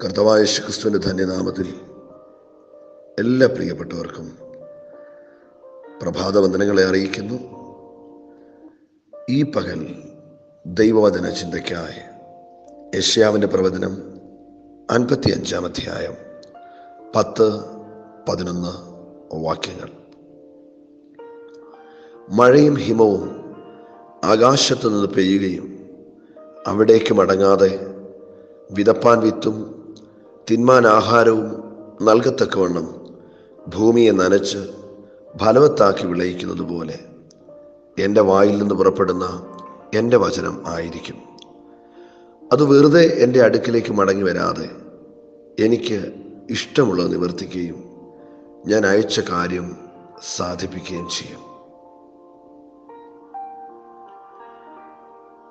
കർത്താവായ യേശുക്രിസ്തുവിൻ്റെ ധന്യനാമത്തിൽ എല്ലാ പ്രിയപ്പെട്ടവർക്കും പ്രഭാതവന്ദനങ്ങളെ അറിയിക്കുന്നു. ഈ പകൽ ദൈവവചന ചിന്തയ്ക്കായി യെശയ്യാവിൻ്റെ പ്രവചനം 55-ാം അധ്യായം 10-11 വാക്യങ്ങൾ. മഴയും ഹിമവും ആകാശത്തു നിന്ന് പെയ്യുകയും അവിടേക്ക് മടങ്ങാതെ വിതപ്പാൻ വിത്തും തിന്മാൻ ആഹാരവും നൽകത്തക്കവണ്ണം ഭൂമിയെ നനച്ച് ഫലവത്താക്കി വിളയിക്കുന്നത് പോലെ എൻ്റെ വായിൽ നിന്ന് പുറപ്പെടുന്ന എൻ്റെ വചനം ആയിരിക്കും. അത് വെറുതെ എൻ്റെ അടുക്കിലേക്ക് മടങ്ങി വരാതെ എനിക്ക് ഇഷ്ടമുള്ളത് നിവർത്തിക്കുകയും ഞാൻ അയച്ച കാര്യം സാധിപ്പിക്കുകയും ചെയ്യും.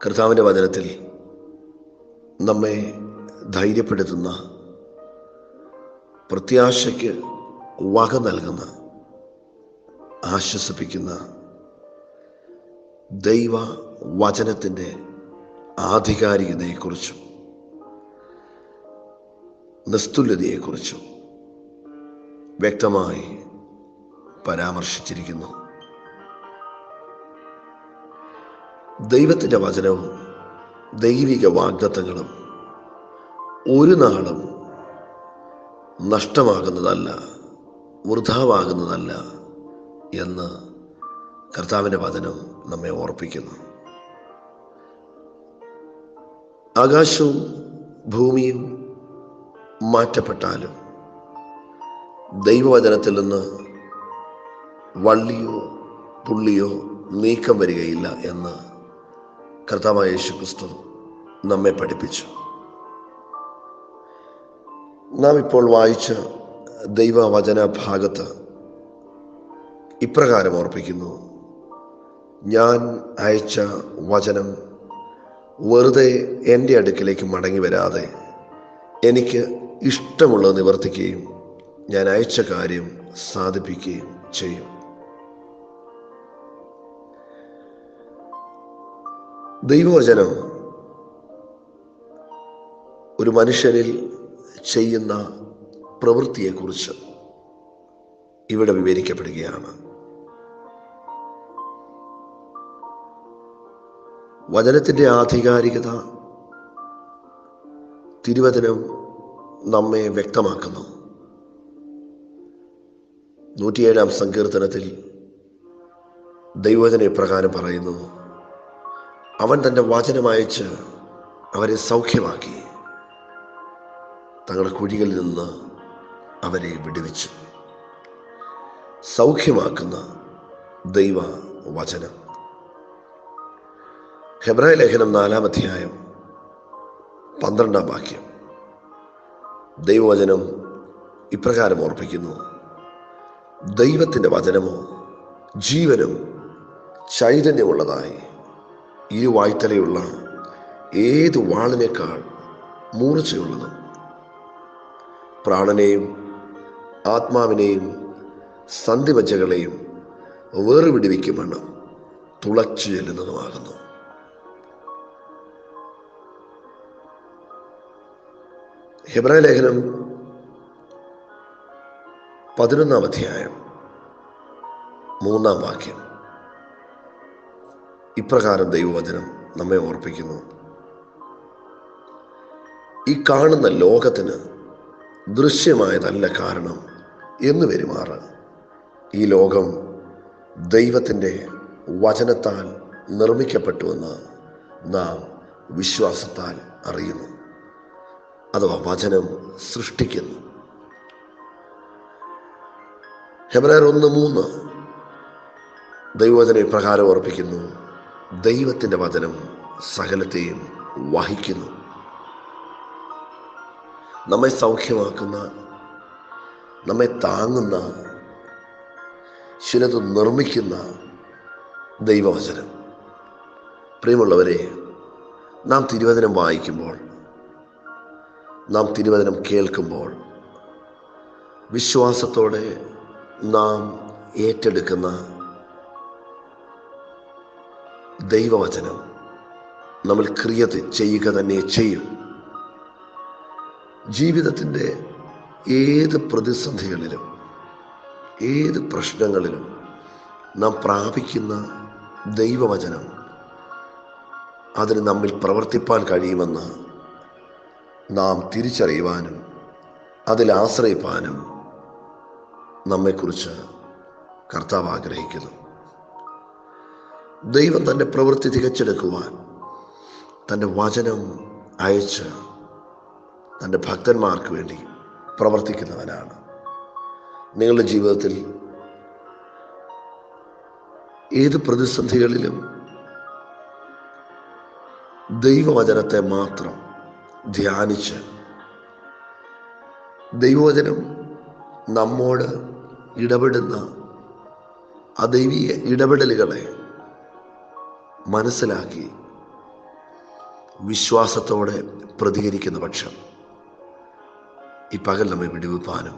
കർത്താവിൻ്റെ വചനത്തിൽ നമ്മെ ധൈര്യപ്പെടുത്തുന്ന, പ്രത്യാശയ്ക്ക് വക നൽകുന്ന, ആശ്വസിപ്പിക്കുന്ന ദൈവ വചനത്തിൻ്റെ ആധികാരികതയെക്കുറിച്ചും നിസ്തുല്യതയെക്കുറിച്ചും വ്യക്തമായി പരാമർശിച്ചിരിക്കുന്നു. ദൈവത്തിൻ്റെ വചനവും ദൈവിക വാഗ്ദത്തങ്ങളും ഒരു നാളും നഷ്ടമാകുന്നതല്ല, വൃഥാവാകുന്നതല്ല എന്ന് കർത്താവിൻ്റെ വചനം നമ്മെ ഓർപ്പിക്കുന്നു. ആകാശവും ഭൂമിയും മാറ്റപ്പെട്ടാലും ദൈവവചനത്തിൽ നിന്ന് വള്ളിയോ പുള്ളിയോ നീക്കം വരികയില്ല എന്ന് കർത്താവായ യേശുക്രിസ്തു നമ്മെ പഠിപ്പിച്ചു. നാം ഇപ്പോൾ വായിച്ച ദൈവവചന ഭാഗത്ത് ഇപ്രകാരം ഓർപ്പിക്കുന്നു: ഞാൻ അയച്ച വചനം വെറുതെ എൻ്റെ അടുക്കിലേക്ക് മടങ്ങി വരാതെ എനിക്ക് ഇഷ്ടമുള്ളത് നിവർത്തിക്കുകയും ഞാൻ അയച്ച കാര്യം സാധിപ്പിക്കുകയും ചെയ്യും. ദൈവവചനം ഒരു മനുഷ്യനിൽ ചെയ്യുന്ന പ്രവൃത്തിയെക്കുറിച്ച് ഇവിടെ വിവരിക്കപ്പെടുകയാണ്. വചനത്തിൻ്റെ ആധികാരികത തിരുവചനം നമ്മെ വ്യക്തമാക്കുന്നു. 107-ാം സങ്കീർത്തനത്തിൽ ദൈവവചനം ഇപ്രകാരം പറയുന്നു: അവൻ തൻ്റെ വചനമയച്ച് അവരെ സൗഖ്യമാക്കി, തങ്ങളുടെ കുഴികളിൽ നിന്ന് അവരെ വിടുവിച്ചു. സൗഖ്യമാക്കുന്ന ദൈവ വചനം. ഹെബ്രായ ലേഖനം 4-ാം അധ്യായം 12-ാം വാക്യം ദൈവവചനം ഇപ്രകാരം ഓർപ്പിക്കുന്നു: ദൈവത്തിൻ്റെ വചനമോ ജീവനും ചൈതന്യമുള്ളതായി ഇരുവായ്ത്തലയുള്ള ഏത് വാളിനേക്കാൾ മൂർച്ചയുള്ളതും പ്രാണനെയും ആത്മാവിനെയും സന്ധിമജ്ജകളെയും വേർപിടിവിക്കുമെണ്ണം തുളച്ചു ചെല്ലുന്നതുമാകുന്നു. ഹെബ്രായ ലേഖനം 11-ാം അധ്യായം 3-ാം വാക്യം ഇപ്രകാരം ദൈവവചനം നമ്മെ ഓർപ്പിക്കുന്നു: ഈ കാണുന്ന ലോകത്തിന് ദൃശ്യമായതല്ല കാരണം എന്ന് പെരുമാറ്. ഈ ലോകം ദൈവത്തിൻ്റെ വചനത്താൽ നിർമ്മിക്കപ്പെട്ടുവെന്ന് നാം വിശ്വാസത്താൽ അറിയുന്നു. അഥവാ വചനം സൃഷ്ടിക്കുന്നു. ഹെബ്രായർ 1:3 ദൈവവചനം ഇപ്രകാരം ഓർപ്പിക്കുന്നു: ദൈവത്തിൻ്റെ വചനം സകലത്തെയും വഹിക്കുന്നു. നമ്മെ സൗഖ്യമാക്കുന്ന, നമ്മെ താങ്ങുന്ന, ചിലത് നിർമ്മിക്കുന്ന ദൈവവചനം. പ്രിയമുള്ളവരെ, നാം തിരുവചനം വായിക്കുമ്പോൾ, നാം തിരുവചനം കേൾക്കുമ്പോൾ വിശ്വാസത്തോടെ നാം ഏറ്റെടുക്കുന്ന ദൈവവചനം നമ്മൾ ക്രിയ ചെയ്യുക തന്നെ ചെയ്യും. ജീവിതത്തിൻ്റെ ഏത് പ്രതിസന്ധികളിലും ഏത് പ്രശ്നങ്ങളിലും നാം പ്രാപിക്കുന്ന ദൈവവചനം അതിന് നമ്മിൽ പ്രവർത്തിപ്പാൻ കഴിയുമെന്ന് നാം തിരിച്ചറിയുവാനും അതിൽ ആശ്രയിപ്പാനും നമ്മെക്കുറിച്ച് കർത്താവ് ആഗ്രഹിക്കുന്നു. ദൈവം തൻ്റെ പ്രവൃത്തി തികച്ചെടുക്കുവാൻ തൻ്റെ വചനം അയച്ച് തൻ്റെ ഭക്തന്മാർക്ക് വേണ്ടി പ്രവർത്തിക്കുന്നവനാണ്. നിങ്ങളുടെ ജീവിതത്തിൽ ഏത് പ്രതിസന്ധികളിലും ദൈവവചനത്തെ മാത്രം ധ്യാനിച്ച് ദൈവവചനം നമ്മോട് ഇടപെടുന്ന അദൈവീയ ഇടപെടലുകളെ മനസ്സിലാക്കി വിശ്വാസത്തോടെ പ്രതികരിക്കുന്ന പക്ഷം ഈ പകൽ നമ്മെ വിടുവിപ്പാനും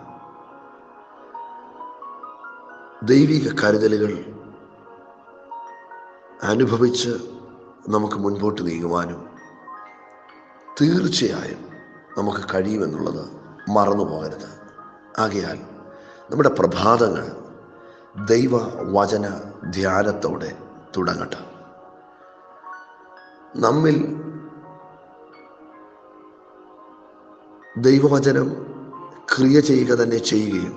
ദൈവിക കരുതലുകൾ അനുഭവിച്ച് നമുക്ക് മുൻപോട്ട് നീങ്ങുവാനും തീർച്ചയായും നമുക്ക് കഴിയുമെന്നുള്ളത് മറന്നു പോകരുത്. ആകയാൽ നമ്മുടെ പ്രഭാതങ്ങൾ ദൈവവചന ധ്യാനത്തോടെ തുടങ്ങട്ടെ. നമ്മിൽ ദൈവവചനം ക്രിയ ചെയ്യുക തന്നെ ചെയ്യുകയും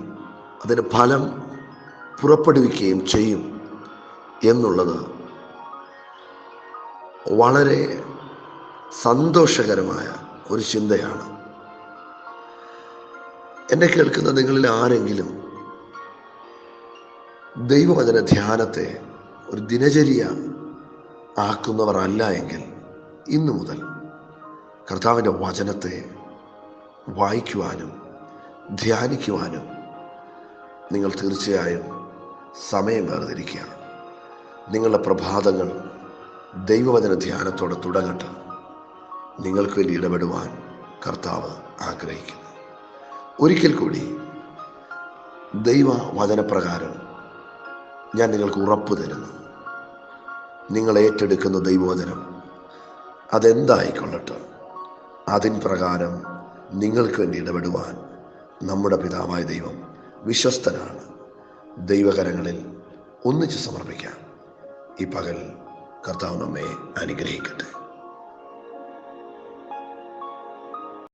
അതിന് ഫലം പുറപ്പെടുവിക്കുകയും ചെയ്യും എന്നുള്ളത് വളരെ സന്തോഷകരമായ ഒരു ചിന്തയാണ്. എന്നെ കേൾക്കുന്ന നിങ്ങളിൽ ആരെങ്കിലും ദൈവവചന ധ്യാനത്തെ ഒരു ദിനചര്യ ആക്കുന്നവർ അല്ല എങ്കിൽ ഇന്നു മുതൽ കർത്താവിൻ്റെ വചനത്തെ വായിക്കുവാനും ധ്യാനിക്കുവാനും നിങ്ങൾ തീർച്ചയായും സമയം വേർതിരിക്കുക. നിങ്ങളുടെ പ്രഭാതങ്ങൾ ദൈവവചന ധ്യാനത്തോടെ തുടങ്ങട്ടെ. നിങ്ങൾക്ക് വേണ്ടി ഇടപെടുവാൻ കർത്താവ് ആഗ്രഹിക്കുന്നു. ഒരിക്കൽ കൂടി ദൈവവചനപ്രകാരം ഞാൻ നിങ്ങൾക്ക് ഉറപ്പ് തരുന്നു, നിങ്ങൾ ഏറ്റെടുക്കുന്ന ദൈവവചനം അതെന്തായിക്കൊള്ളട്ടെ, അതിൻ പ്രകാരം നിങ്ങൾക്ക് വേണ്ടി ഇടപെടുവാൻ നമ്മുടെ പിതാവായ ദൈവം വിശ്വസ്തനാണ്. ദൈവകരങ്ങളിൽ ഒന്നിച്ച് സമർപ്പിക്കാം. ഈ പകൽ കർത്താവ് നമ്മെ അനുഗ്രഹിക്കട്ടെ.